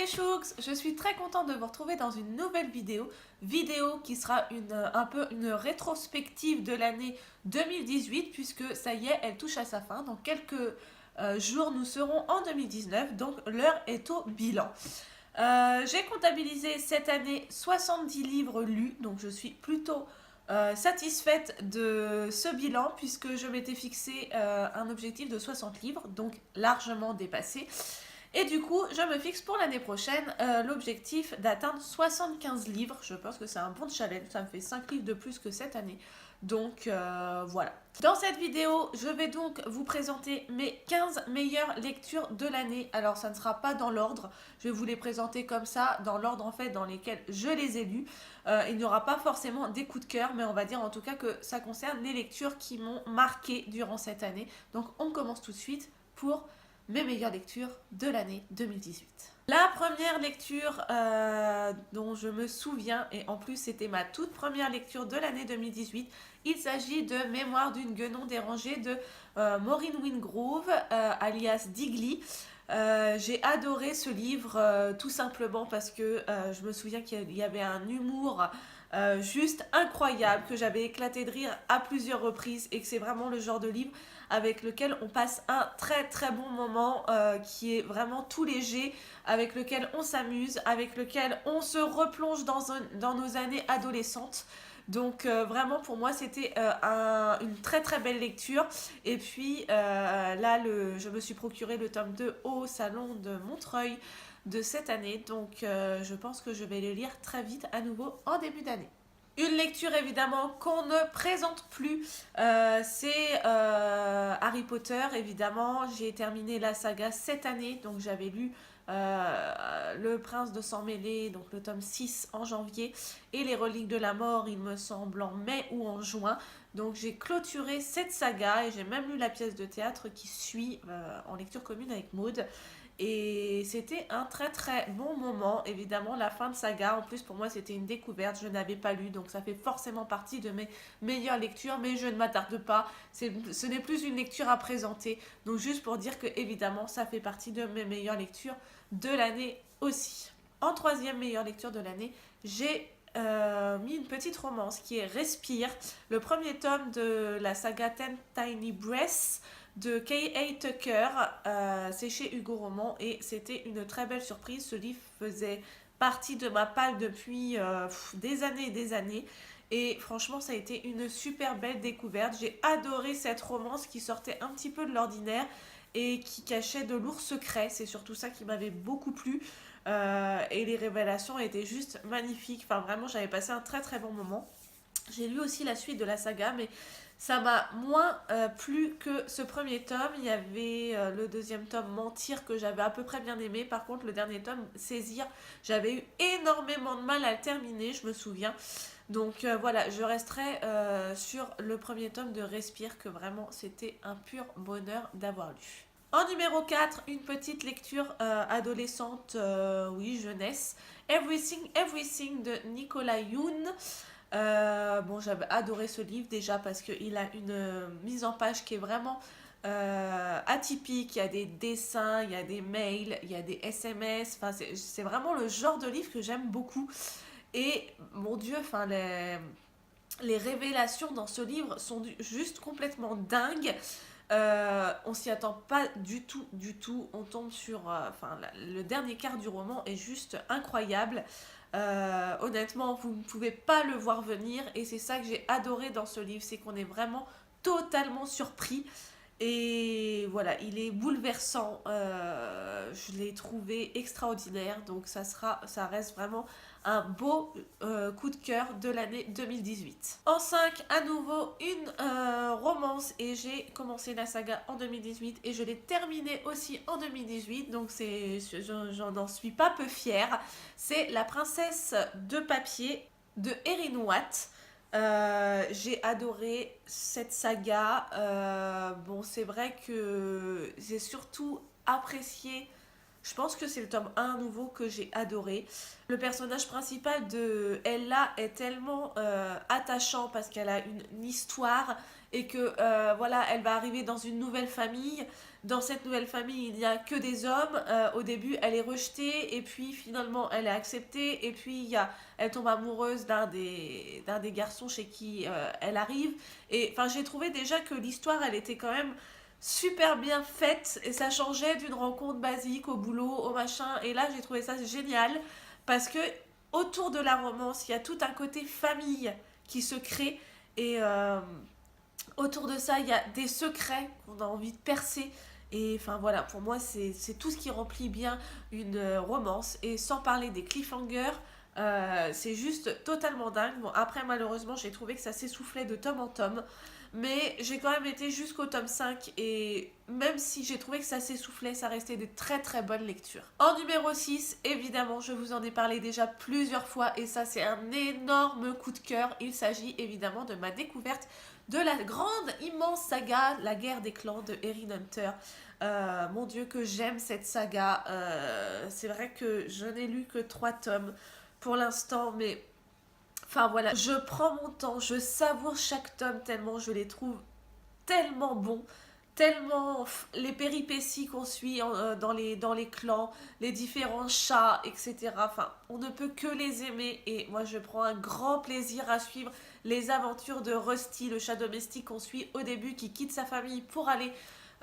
les chouks, je suis très contente de vous retrouver dans une nouvelle vidéo qui sera un peu une rétrospective de l'année 2018 puisque ça y est, elle touche à sa fin. Dans quelques jours, nous serons en 2019, donc l'heure est au bilan. J'ai comptabilisé cette année 70 livres lus, donc je suis plutôt satisfaite de ce bilan puisque je m'étais fixé un objectif de 60 livres, donc largement dépassé. Et du coup, je me fixe pour l'année prochaine l'objectif d'atteindre 75 livres. Je pense que c'est un bon challenge, ça me fait 5 livres de plus que cette année. Donc voilà. Dans cette vidéo, je vais donc vous présenter mes 15 meilleures lectures de l'année. Alors ça ne sera pas dans l'ordre, je vais vous les présenter comme ça, dans l'ordre en fait dans lesquels je les ai lus. Il n'y aura pas forcément des coups de cœur, mais on va dire en tout cas que ça concerne les lectures qui m'ont marqué durant cette année. Donc on commence tout de suite pour mes meilleures lectures de l'année 2018. La première lecture dont je me souviens, et en plus c'était ma toute première lecture de l'année 2018, il s'agit de Mémoire d'une guenon dérangée de Maureen Wingrove, alias Digly. J'ai adoré ce livre tout simplement parce que je me souviens qu'il y avait un humour juste incroyable, que j'avais éclaté de rire à plusieurs reprises et que c'est vraiment le genre de livre avec lequel on passe un très très bon moment qui est vraiment tout léger, avec lequel on s'amuse, avec lequel on se replonge dans nos années adolescentes. Donc vraiment pour moi c'était une très très belle lecture. Et puis là je me suis procuré le tome 2 au salon de Montreuil de cette année. Donc je pense que je vais le lire très vite à nouveau en début d'année. Une lecture évidemment qu'on ne présente plus, c'est Harry Potter évidemment. J'ai terminé la saga cette année, donc j'avais lu Le Prince de Sang Mêlé, donc le tome 6 en janvier, et Les Reliques de la Mort, il me semble, en mai ou en juin. Donc j'ai clôturé cette saga et j'ai même lu la pièce de théâtre qui suit en lecture commune avec Maud. Et c'était un très très bon moment, évidemment, la fin de saga. En plus, pour moi, c'était une découverte. Je n'avais pas lu, donc ça fait forcément partie de mes meilleures lectures, mais je ne m'attarde pas. Ce n'est plus une lecture à présenter. Donc, juste pour dire que, évidemment, ça fait partie de mes meilleures lectures de l'année aussi. En troisième meilleure lecture de l'année, j'ai mis une petite romance qui est Respire, le premier tome de la saga Ten Tiny Breaths de K.A. Tucker. C'est chez Hugo Roman et c'était une très belle surprise. Ce livre faisait partie de ma palle depuis des années et des années. Et franchement, ça a été une super belle découverte. J'ai adoré cette romance qui sortait un petit peu de l'ordinaire et qui cachait de lourds secrets. C'est surtout ça qui m'avait beaucoup plu. Et les révélations étaient juste magnifiques. Enfin, vraiment, j'avais passé un très très bon moment. J'ai lu aussi la suite de la saga, mais ça m'a moins plu que ce premier tome. Il y avait le deuxième tome, Mentir, que j'avais à peu près bien aimé. Par contre, le dernier tome, Saisir, j'avais eu énormément de mal à le terminer, je me souviens. Donc voilà, je resterai sur le premier tome de Respire, que vraiment c'était un pur bonheur d'avoir lu. En numéro 4, une petite lecture adolescente, oui, jeunesse. Everything, Everything de Nicolas Yoon. Bon, j'avais adoré ce livre déjà parce qu'il a une mise en page qui est vraiment atypique. Il y a des dessins, il y a des mails, il y a des SMS. Enfin, c'est vraiment le genre de livre que j'aime beaucoup. Et mon Dieu, enfin, les révélations dans ce livre sont juste complètement dingues. On s'y attend pas du tout, du tout. On tombe sur, le dernier quart du roman est juste incroyable. Honnêtement, vous ne pouvez pas le voir venir et c'est ça que j'ai adoré dans ce livre, c'est qu'on est vraiment totalement surpris. Et voilà, il est bouleversant. Je l'ai trouvé extraordinaire, donc ça reste vraiment un beau coup de cœur de l'année 2018. En 5, à nouveau une romance, et j'ai commencé la saga en 2018 et je l'ai terminée aussi en 2018, donc j'en suis pas peu fière. C'est La Princesse de Papier de Erin Watt. J'ai adoré cette saga. Bon, c'est vrai que j'ai surtout apprécié Je pense que c'est le tome 1 nouveau que j'ai adoré. Le personnage principal de Ella est tellement attachant parce qu'elle a une histoire et que voilà, elle va arriver dans une nouvelle famille. Dans cette nouvelle famille, il n'y a que des hommes. Au début, elle est rejetée et puis finalement, elle est acceptée. Et puis, elle tombe amoureuse d'un des garçons chez qui elle arrive. Et enfin, j'ai trouvé déjà que l'histoire, elle était quand même super bien faite et ça changeait d'une rencontre basique au boulot, au machin. Et là, j'ai trouvé ça génial parce que autour de la romance, il y a tout un côté famille qui se crée et autour de ça, il y a des secrets qu'on a envie de percer. Et enfin voilà, pour moi, c'est tout ce qui remplit bien une romance. Et sans parler des cliffhangers, c'est juste totalement dingue. Bon, après, malheureusement, j'ai trouvé que ça s'essoufflait de tome en tome. Mais j'ai quand même été jusqu'au tome 5 et même si j'ai trouvé que ça s'essoufflait, ça restait de très très bonnes lectures. En numéro 6, évidemment, je vous en ai parlé déjà plusieurs fois et ça c'est un énorme coup de cœur. Il s'agit évidemment de ma découverte de la grande, immense saga La guerre des clans de Erin Hunter. Mon Dieu, que j'aime cette saga. C'est vrai que je n'ai lu que 3 tomes pour l'instant, mais enfin voilà, je prends mon temps, je savoure chaque tome tellement je les trouve tellement bons, tellement les péripéties qu'on suit dans les clans, les différents chats, etc. Enfin, on ne peut que les aimer et moi je prends un grand plaisir à suivre les aventures de Rusty, le chat domestique qu'on suit au début qui quitte sa famille pour aller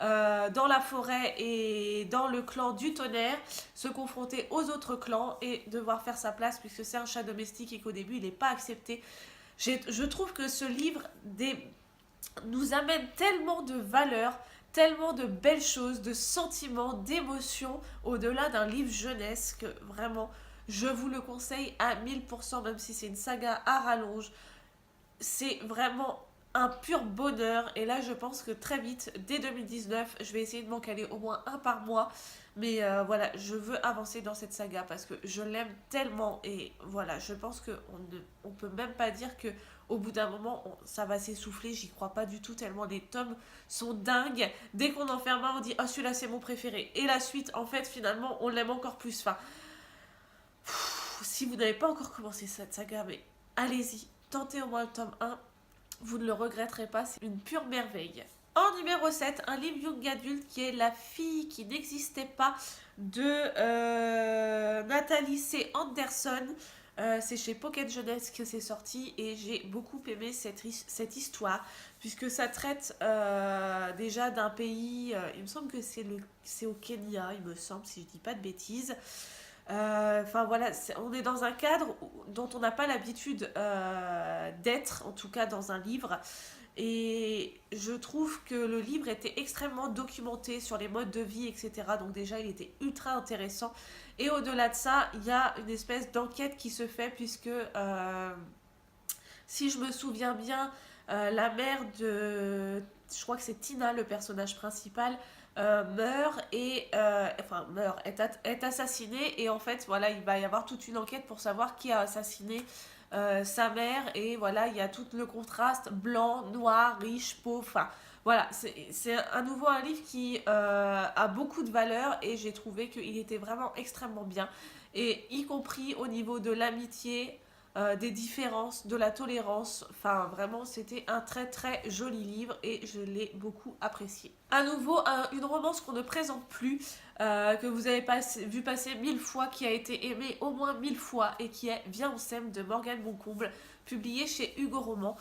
dans la forêt et dans le clan du tonnerre, se confronter aux autres clans et devoir faire sa place puisque c'est un chat domestique et qu'au début il n'est pas accepté. Je trouve que ce livre nous amène tellement de valeurs, tellement de belles choses, de sentiments, d'émotions, au-delà d'un livre jeunesse que vraiment, je vous le conseille à 1000%, même si c'est une saga à rallonge. C'est vraiment un pur bonheur. Et là, je pense que très vite, dès 2019, je vais essayer de m'en caler au moins un par mois. Mais voilà, je veux avancer dans cette saga parce que je l'aime tellement. Et voilà, je pense qu'on peut même pas dire que au bout d'un moment, ça va s'essouffler. J'y crois pas du tout tellement les tomes sont dingues. Dès qu'on en ferme un, on dit ah celui-là c'est mon préféré. Et la suite, en fait, finalement, on l'aime encore plus. Enfin, si vous n'avez pas encore commencé cette saga, mais allez-y, tentez au moins le tome 1, vous ne le regretterez pas, c'est une pure merveille. En numéro 7, un livre young adulte qui est La fille qui n'existait pas de Nathalie C. Anderson. C'est chez Pocket Jeunesse que c'est sorti et j'ai beaucoup aimé cette histoire puisque ça traite déjà d'un pays, il me semble que c'est au Kenya, il me semble, si je dis pas de bêtises. Enfin voilà, on est dans un cadre dont on n'a pas l'habitude d'être, en tout cas dans un livre. Et je trouve que le livre était extrêmement documenté sur les modes de vie, etc. Donc déjà, il était ultra intéressant. Et au-delà de ça, il y a une espèce d'enquête qui se fait puisque, si je me souviens bien, la mère de... Je crois que c'est Tina, le personnage principal, meurt et enfin meurt est assassinée et en fait voilà il va y avoir toute une enquête pour savoir qui a assassiné sa mère et voilà il y a tout le contraste blanc noir riche pauvre enfin voilà c'est à nouveau un livre qui a beaucoup de valeur et j'ai trouvé qu'il était vraiment extrêmement bien et y compris au niveau de l'amitié des différences, de la tolérance. Enfin, vraiment, c'était un très très joli livre et je l'ai beaucoup apprécié. À nouveau, une romance qu'on ne présente plus, que vous avez vu passer 1000 fois, qui a été aimée au moins 1000 fois et qui est Viens on s'aime de Morgane Moncomble, publié chez Hugo Roman.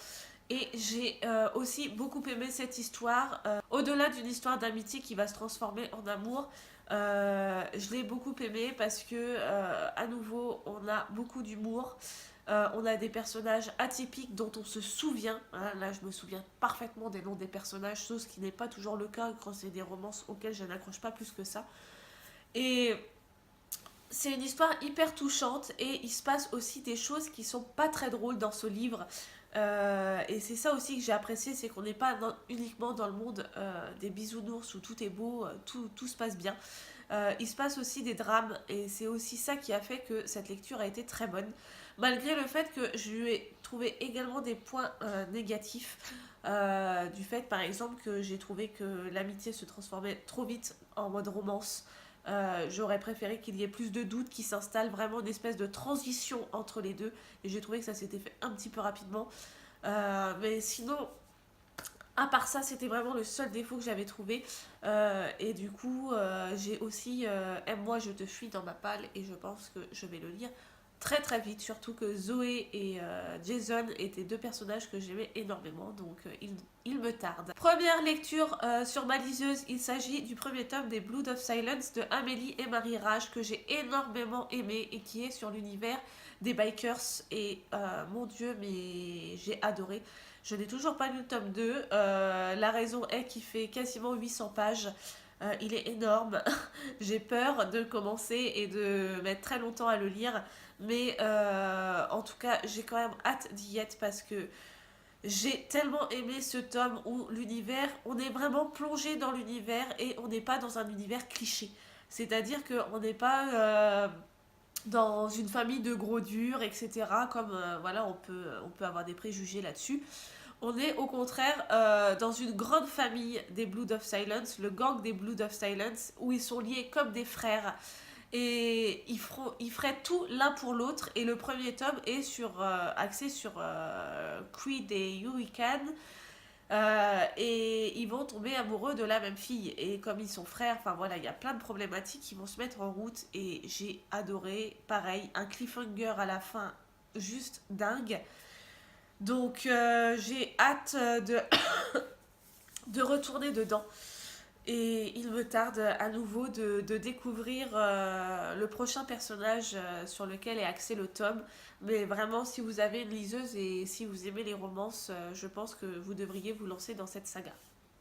Et j'ai aussi beaucoup aimé cette histoire. Au-delà d'une histoire d'amitié qui va se transformer en amour, je l'ai beaucoup aimé parce que, à nouveau, on a beaucoup d'humour. On a des personnages atypiques dont on se souvient. Hein, là, je me souviens parfaitement des noms des personnages, chose qui n'est pas toujours le cas quand c'est des romances auxquelles je n'accroche pas plus que ça. Et c'est une histoire hyper touchante et il se passe aussi des choses qui sont pas très drôles dans ce livre. Et c'est ça aussi que j'ai apprécié, c'est qu'on n'est pas uniquement dans le monde des bisounours où tout est beau, tout se passe bien. Il se passe aussi des drames et c'est aussi ça qui a fait que cette lecture a été très bonne. Malgré le fait que je lui ai trouvé également des points négatifs, du fait par exemple que j'ai trouvé que l'amitié se transformait trop vite en mode romance J'aurais préféré qu'il y ait plus de doutes, qui s'installe vraiment une espèce de transition entre les deux. Et j'ai trouvé que ça s'était fait un petit peu rapidement. Mais sinon, à part ça, c'était vraiment le seul défaut que j'avais trouvé. Et du coup, j'ai aussi Aime-moi, je te fuis dans ma palle. Et je pense que je vais le lire très très vite. Surtout que Zoé et Jason étaient deux personnages que j'aimais énormément. Donc il me tarde. Première lecture sur ma liseuse. Il s'agit du premier tome des Blood of Silence de Amélie et Marie Rage, que j'ai énormément aimé et qui est sur l'univers des bikers. Et mon Dieu, mais j'ai adoré. Je n'ai toujours pas lu le tome 2. La raison est qu'il fait quasiment 800 pages. Il est énorme. J'ai peur de commencer et de mettre très longtemps à le lire. Mais en tout cas, j'ai quand même hâte d'y être parce que j'ai tellement aimé ce tome où l'univers, on est vraiment plongé dans l'univers et on n'est pas dans un univers cliché. C'est-à-dire qu'on n'est pas dans une famille de gros durs, etc. Comme voilà, on peut avoir des préjugés là-dessus. On est au contraire dans une grande famille des Blood of Silence, le gang des Blood of Silence, où ils sont liés comme des frères. Et ils feraient tout l'un pour l'autre. Et le premier tome est axé sur Creed et Hurricane. Et ils vont tomber amoureux de la même fille. Et comme ils sont frères, enfin voilà, il y a plein de problématiques qui vont se mettre en route. Et j'ai adoré, pareil, un cliffhanger à la fin juste dingue. Donc j'ai hâte de retourner dedans. Et il me tarde à nouveau de découvrir le prochain personnage sur lequel est axé le tome. Mais vraiment, si vous avez une liseuse et si vous aimez les romances, je pense que vous devriez vous lancer dans cette saga.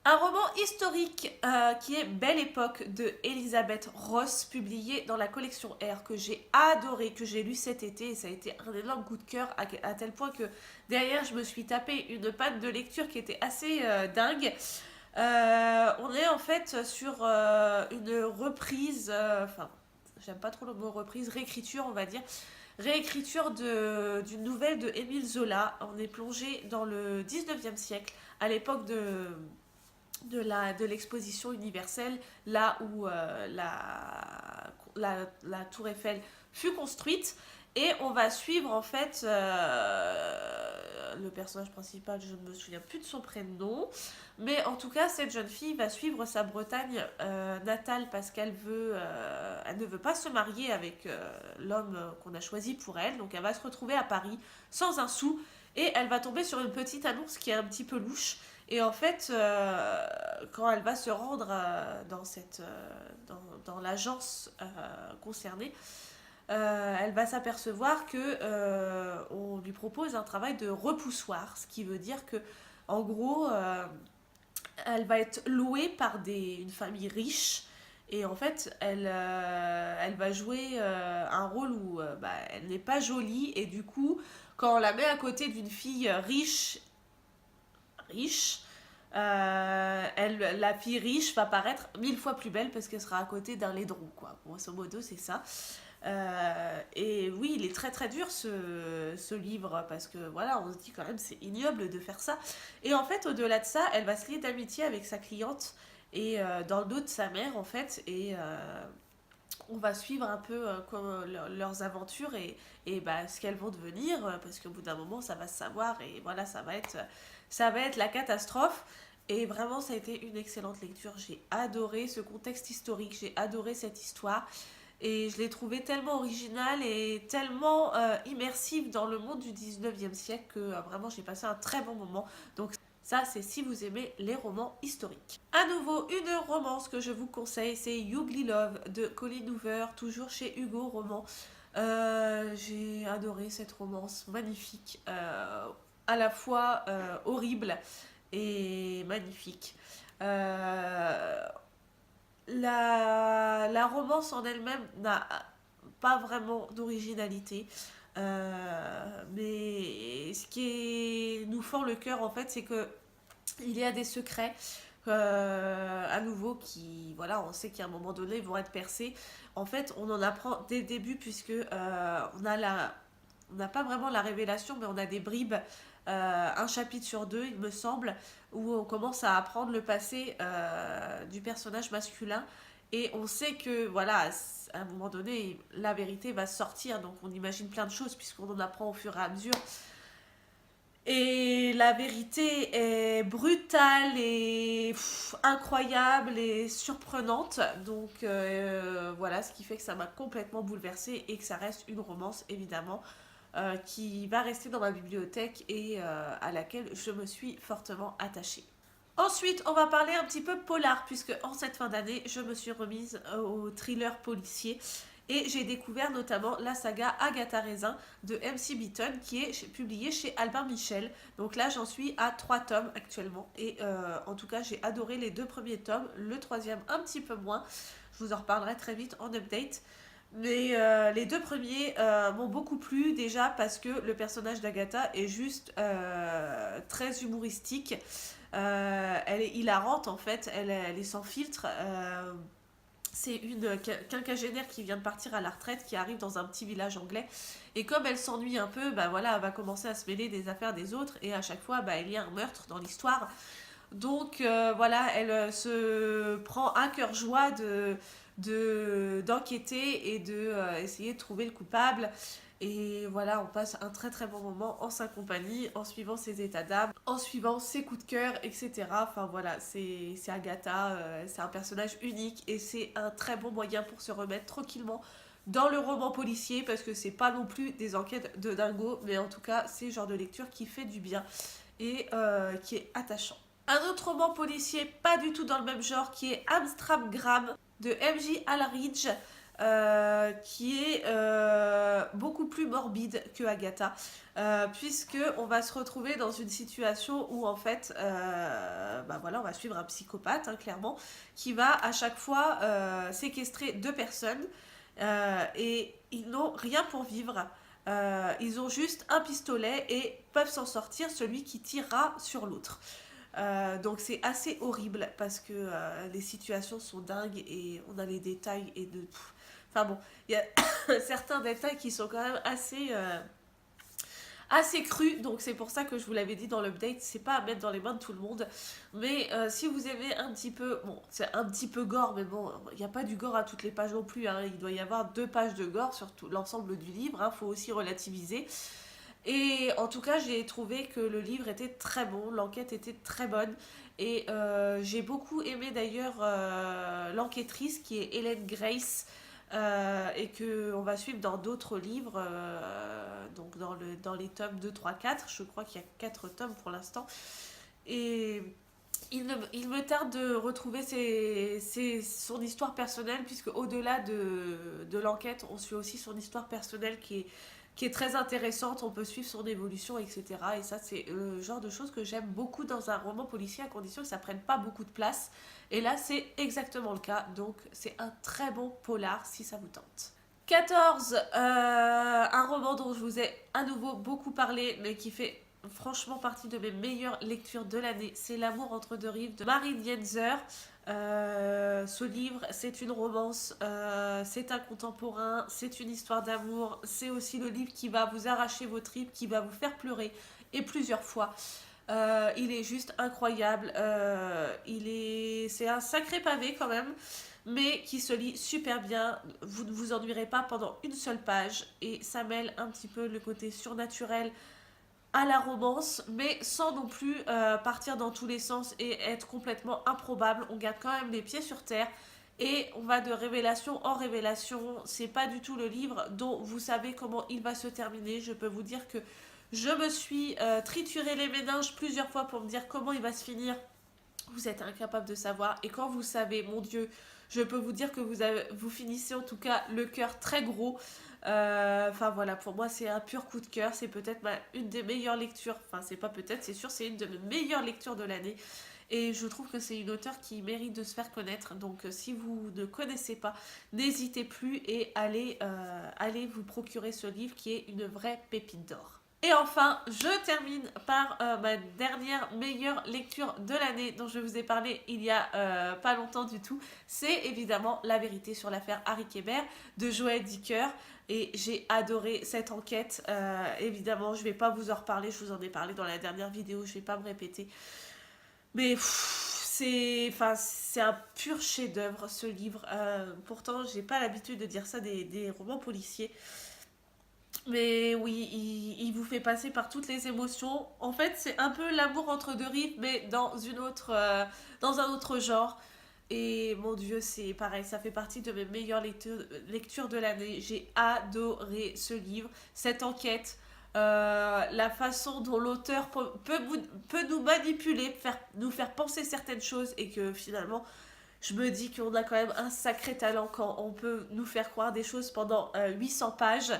Un roman historique qui est Belle Époque de Elisabeth Ross, publié dans la collection R, que j'ai adoré, que j'ai lu cet été, et ça a été un énorme coup de cœur à tel point que derrière je me suis tapé une panne de lecture qui était assez dingue. On est en fait sur une reprise, enfin j'aime pas trop le mot reprise, réécriture on va dire, réécriture d'une nouvelle de Émile Zola. On est plongé dans le 19e siècle, à l'époque de l'exposition universelle, là où la tour Eiffel fut construite. Et on va suivre en fait le personnage principal, je ne me souviens plus de son prénom, mais en tout cas cette jeune fille va suivre sa Bretagne natale parce elle ne veut pas se marier avec l'homme qu'on a choisi pour elle, donc elle va se retrouver à Paris sans un sou et elle va tomber sur une petite annonce qui est un petit peu louche. Et en fait, quand elle va se rendre dans l'agence concernée, elle va s'apercevoir que on lui propose un travail de repoussoir, ce qui veut dire que, en gros, elle va être louée par une famille riche. Et en fait, elle va jouer un rôle où elle n'est pas jolie. Et du coup, quand on la met à côté d'une fille riche, la fille riche va paraître 1000 fois plus belle parce qu'elle sera à côté d'un laidron, quoi. Grosso modo, c'est ça. Et oui, il est très très dur ce livre parce que voilà, on se dit quand même c'est ignoble de faire ça. Et en fait, au-delà de ça, elle va se lier d'amitié avec sa cliente et dans le dos de sa mère en fait. Et on va suivre un peu leurs aventures et ce qu'elles vont devenir parce qu'au bout d'un moment, ça va se savoir et voilà, ça va être la catastrophe. Et vraiment, ça a été une excellente lecture. J'ai adoré ce contexte historique, j'ai adoré cette histoire. Et je l'ai trouvé tellement original et tellement immersif dans le monde du 19e siècle que vraiment j'ai passé un très bon moment. Donc ça, c'est si vous aimez les romans historiques. À nouveau, une romance que je vous conseille, c'est Ugly Love de Colleen Hoover, toujours chez Hugo Roman. J'ai adoré cette romance magnifique, à la fois horrible et magnifique. La romance en elle-même n'a pas vraiment d'originalité. Mais ce qui nous fend le cœur, en fait, c'est que il y a des secrets à nouveau qui, voilà, on sait qu'à un moment donné, ils vont être percés. En fait, on en apprend dès le début puisque on n'a pas vraiment la révélation, mais on a des bribes un chapitre sur deux, il me semble, où on commence à apprendre le passé du personnage masculin. Et on sait que, voilà, à un moment donné, la vérité va sortir. Donc on imagine plein de choses, puisqu'on en apprend au fur et à mesure. Et la vérité est brutale et incroyable et surprenante. Donc voilà, ce qui fait que ça m'a complètement bouleversée et que ça reste une romance, évidemment, qui va rester dans ma bibliothèque et à laquelle je me suis fortement attachée. Ensuite, on va parler un petit peu polar, puisque en cette fin d'année, je me suis remise au thriller policier. Et j'ai découvert notamment la saga Agatha Raisin de MC Beaton qui est publiée chez Albin Michel. Donc là, j'en suis à 3 tomes actuellement. Et en tout cas, j'ai adoré les 2 premiers tomes. Le troisième, un petit peu moins. Je vous en reparlerai très vite en update. Mais les 2 premiers m'ont beaucoup plu déjà parce que le personnage d'Agatha est juste très humoristique. Elle est hilarante en fait, elle est sans filtre. C'est une quinquagénaire qui vient de partir à la retraite, qui arrive dans un petit village anglais. Et comme elle s'ennuie un peu, bah voilà, elle va commencer à se mêler des affaires des autres. Et à chaque fois, bah, il y a un meurtre dans l'histoire. Donc voilà, elle se prend à cœur joie d'enquêter et de essayer de trouver le coupable. Et voilà, on passe un très très bon moment en sa compagnie, en suivant ses états d'âme, en suivant ses coups de cœur, etc. Enfin voilà, c'est Agatha, c'est un personnage unique et c'est un très bon moyen pour se remettre tranquillement dans le roman policier parce que c'est pas non plus des enquêtes de dingo, mais en tout cas, c'est le genre de lecture qui fait du bien et qui est attachant. Un autre roman policier, pas du tout dans le même genre, qui est Amstramgram de M.J. Alaridge, qui est beaucoup plus morbide que Agatha, puisque on va se retrouver dans une situation où en fait, bah voilà, on va suivre un psychopathe, hein, clairement, qui va à chaque fois séquestrer 2 personnes et ils n'ont rien pour vivre. Ils ont juste un pistolet et peuvent s'en sortir celui qui tirera sur l'autre. Donc c'est assez horrible parce que les situations sont dingues et on a les détails et de... Enfin bon, il y a certains détails qui sont quand même assez crus, donc c'est pour ça que je vous l'avais dit dans l'update, c'est pas à mettre dans les mains de tout le monde, mais si vous aimez un petit peu, bon c'est un petit peu gore, mais bon, il n'y a pas du gore à toutes les pages non plus, hein. Il doit y avoir 2 pages de gore sur tout l'ensemble du livre, hein, faut aussi relativiser. Et en tout cas, j'ai trouvé que le livre était très bon, l'enquête était très bonne. Et j'ai beaucoup aimé d'ailleurs l'enquêtrice qui est Hélène Grace et qu'on va suivre dans d'autres livres, donc dans les tomes 2, 3, 4. Je crois qu'il y a 4 tomes pour l'instant. Et il me tarde de retrouver son histoire personnelle, puisque au-delà de l'enquête, on suit aussi son histoire personnelle qui est très intéressante, on peut suivre son évolution, etc. Et ça, c'est le genre de choses que j'aime beaucoup dans un roman policier, à condition que ça prenne pas beaucoup de place. Et là, c'est exactement le cas, donc c'est un très bon polar si ça vous tente. 14, un roman dont je vous ai à nouveau beaucoup parlé, mais qui fait franchement partie de mes meilleures lectures de l'année. C'est L'amour entre 2 rives de Marie Dienzer. Ce livre, c'est une romance, c'est un contemporain, c'est une histoire d'amour, c'est aussi le livre qui va vous arracher vos tripes, qui va vous faire pleurer, et plusieurs fois. Il est juste incroyable, c'est un sacré pavé quand même, mais qui se lit super bien, vous ne vous ennuierez pas pendant une seule page, et ça mêle un petit peu le côté surnaturel à la romance, mais sans non plus partir dans tous les sens et être complètement improbable. On garde quand même les pieds sur terre et on va de révélation en révélation. C'est pas du tout le livre dont vous savez comment il va se terminer. Je peux vous dire que je me suis trituré les méninges plusieurs fois pour me dire comment il va se finir. Vous êtes incapable de savoir, et quand vous savez, mon Dieu, je peux vous dire que vous finissez en tout cas le cœur très gros. Enfin voilà, pour moi c'est un pur coup de cœur, c'est peut-être une des meilleures lectures, enfin c'est pas peut-être, c'est sûr, c'est une de mes meilleures lectures de l'année. Et je trouve que c'est une auteure qui mérite de se faire connaître. Donc si vous ne connaissez pas, n'hésitez plus et allez vous procurer ce livre qui est une vraie pépite d'or. Et enfin, je termine par ma dernière meilleure lecture de l'année dont je vous ai parlé il y a pas longtemps du tout. C'est évidemment La vérité sur l'affaire Harry Kéber de Joël Dicker. Et j'ai adoré cette enquête. Évidemment, je vais pas vous en reparler, je vous en ai parlé dans la dernière vidéo, je vais pas me répéter. Mais c'est un pur chef-d'œuvre ce livre. Pourtant, j'ai pas l'habitude de dire ça des romans policiers. Mais oui, il vous fait passer par toutes les émotions. En fait, c'est un peu l'amour entre deux rives, mais dans un autre genre. Et mon Dieu, c'est pareil, ça fait partie de mes meilleures lectures de l'année. J'ai adoré ce livre, cette enquête, la façon dont l'auteur peut nous manipuler, nous faire penser certaines choses et que finalement je me dis qu'on a quand même un sacré talent quand on peut nous faire croire des choses pendant 800 pages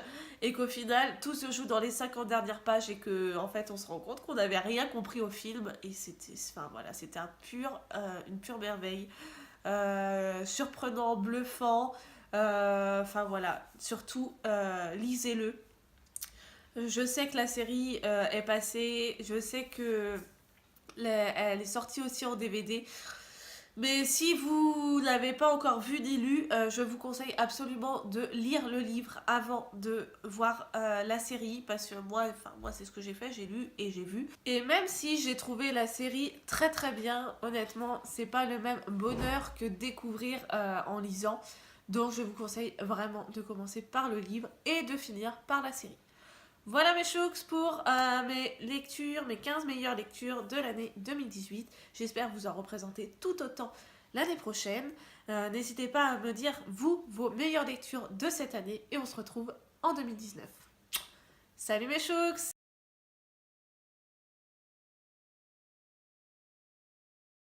et qu'au final tout se joue dans les 50 dernières pages et que en fait on se rend compte qu'on n'avait rien compris au film et c'était une pure merveille. Surprenant, bluffant, surtout lisez-le. Je sais que la série est passée, je sais que elle est sortie aussi en DVD. Mais si vous n'avez pas encore vu ni lu, je vous conseille absolument de lire le livre avant de voir la série parce que moi c'est ce que j'ai fait, j'ai lu et j'ai vu. Et même si j'ai trouvé la série très très bien, honnêtement, c'est pas le même bonheur que découvrir en lisant. Donc je vous conseille vraiment de commencer par le livre et de finir par la série. Voilà mes chouks pour mes 15 meilleures lectures de l'année 2018. J'espère vous en représenter tout autant l'année prochaine. N'hésitez pas à me dire, vous, vos meilleures lectures de cette année et on se retrouve en 2019. Salut mes chouks!